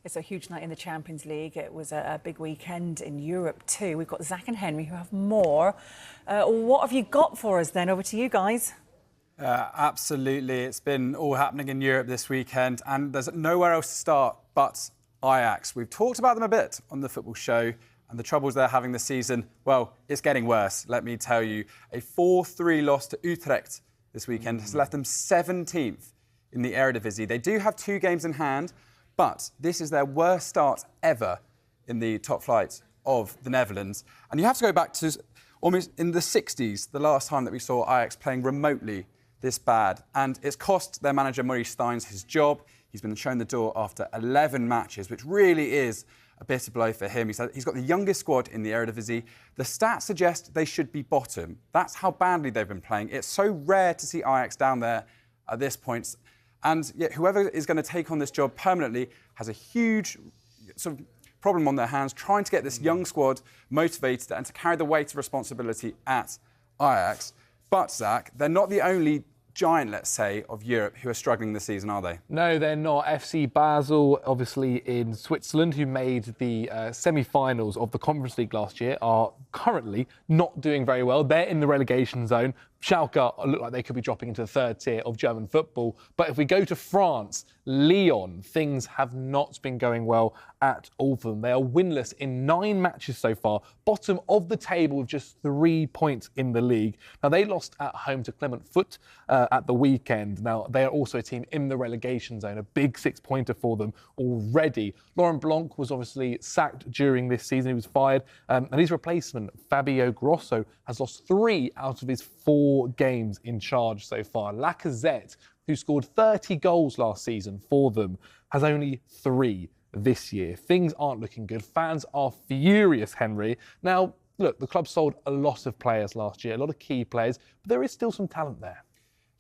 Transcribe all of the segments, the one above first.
It's a huge night in the Champions League. It was a big weekend in Europe too. We've got Zach and Henry who have more. What have you got for us then? Over to you guys. Absolutely. It's been all happening in Europe this weekend and there's nowhere else to start but Ajax. We've talked about them a bit on the football show and the troubles they're having this season. Well, it's getting worse, let me tell you. A 4-3 loss to Utrecht this weekend has left them 17th in the Eredivisie. They do have 2 games in hand, but this is their worst start ever in the top flight of the Netherlands. And you have to go back to almost in the 60s, the last time that we saw Ajax playing remotely this bad. And it's cost their manager, Maurice Steijn, his job. He's been shown the door after 11 matches, which really is a bitter blow for him. He's got the youngest squad in the Eredivisie. The stats suggest they should be bottom. That's how badly they've been playing. It's so rare to see Ajax down there at this point. And yet whoever is going to take on this job permanently has a huge sort of problem on their hands, trying to get this young squad motivated and to carry the weight of responsibility at Ajax. But, Zach, they're not the only giant, let's say, of Europe who are struggling this season, are they? No, they're not. FC Basel, obviously in Switzerland, who made the semi-finals of the Conference League last year, are currently not doing very well. They're in the relegation zone. Schalke look like they could be dropping into the 3rd tier of German football. But if we go to France, Lyon, things have not been going well at all for them. They are winless in 9 matches so far, bottom of the table with just 3 points in the league. Now, they lost at home to Clement Foot at the weekend. Now, they are also a team in the relegation zone, a big 6-pointer for them already. Laurent Blanc was obviously sacked during this season. He was fired. And his replacement, Fabio Grosso, has lost 3 out of his 4 games in charge so far. Lacazette, who scored 30 goals last season for them, has only 3 this year. Things aren't looking good. Fans are furious, Henry. Now, look, the club sold a lot of players last year, a lot of key players, but there is still some talent there.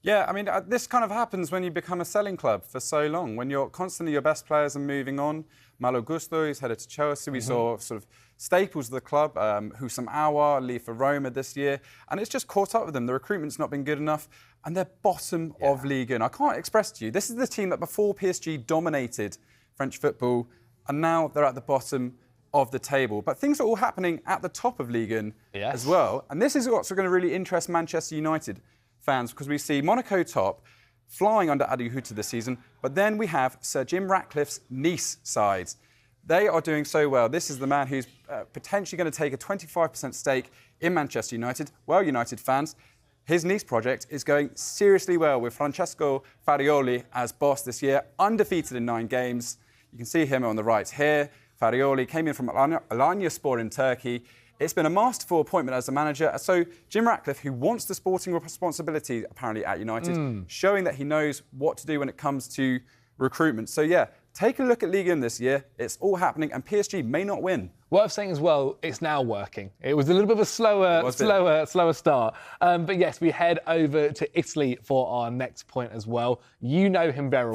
Yeah, I mean, this kind of happens when you become a selling club for so long, when you're constantly your best players are moving on. Malo Gusto, who's headed to Chelsea. We saw sort of staples of the club, Husam Aouar, leave for Roma this year. And it's just caught up with them. The recruitment's not been good enough. And they're bottom of Ligue 1. I can't express to you, this is the team that before PSG dominated French football, and now they're at the bottom of the table. But things are all happening at the top of Ligue 1 as well. And this is what's going to really interest Manchester United fans, because we see Monaco top, flying under Adi Hütter this season, but then we have Sir Jim Ratcliffe's Nice sides. They are doing so well. This is the man who's potentially going to take a 25% stake in Manchester United. Well, United fans, his Nice project is going seriously well with Francesco Farioli as boss this year, undefeated in 9 games. You can see him on the right here. Farioli came in from Alanyaspor in Turkey. It's been a masterful appointment as a manager. So Jim Ratcliffe, who wants the sporting responsibility apparently at United, showing that he knows what to do when it comes to recruitment. So yeah, take a look at Ligue 1 this year. It's all happening and PSG may not win. Worth saying as well, it's now working. It was a little bit of a slower start. But yes, we head over to Italy for our next point as well. You know him very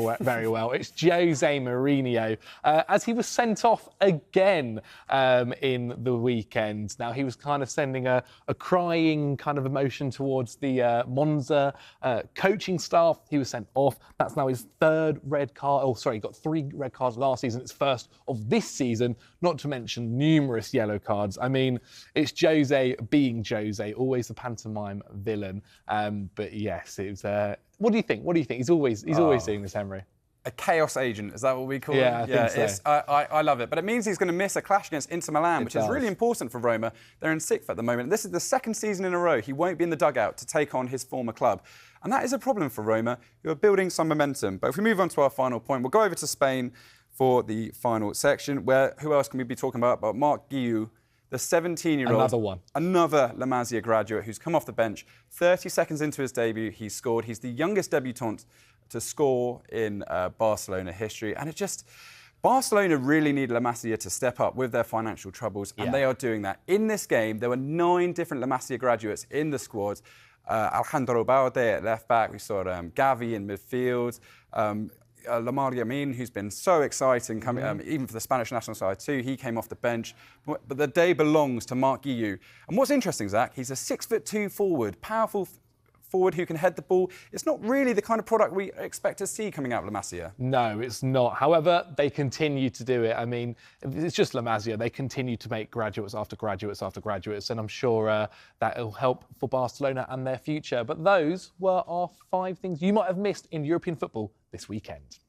well. It's Jose Mourinho, as he was sent off again in the weekend. Now, he was kind of sending a crying kind of emotion towards the Monza coaching staff. He was sent off. That's now his 3rd red card. Oh, sorry, he got 3 red cards last season. It's 1st of this season, not to mention numerous yellow cards. I mean, it's Jose being Jose, always the pantomime villain. But yes, it was. What do you think? He's always doing this, Henry. A chaos agent, is that what we call it? I think so. I love it. But it means he's going to miss a clash against Inter Milan, which is really important for Roma. They're in 6th at the moment. This is the 2nd season in a row he won't be in the dugout to take on his former club. And that is a problem for Roma, who are building some momentum. But if we move on to our final point, we'll go over to Spain for the final section, where who else can we be talking about? But Marc Guiu, the 17-year-old. Another one. Another La Masia graduate who's come off the bench. 30 seconds into his debut, he scored. He's the youngest debutant to score in Barcelona history. And Barcelona really need La Masia to step up with their financial troubles, and they are doing that. In this game, there were 9 different La Masia graduates in the squad. Alejandro Balde at left-back. We saw Gavi in midfield. Lamar Yamin, who's been so exciting, coming even for the Spanish national side too. He came off the bench. But the day belongs to Marc Guiu. And what's interesting, Zach, he's a 6'2" forward, powerful forward who can head the ball. It's not really the kind of product we expect to see coming out of La Masia. No, it's not. However, they continue to do it. I mean, it's just La Masia. They continue to make graduates after graduates after graduates, and I'm sure that will help for Barcelona and their future. But those were our 5 things you might have missed in European football this weekend.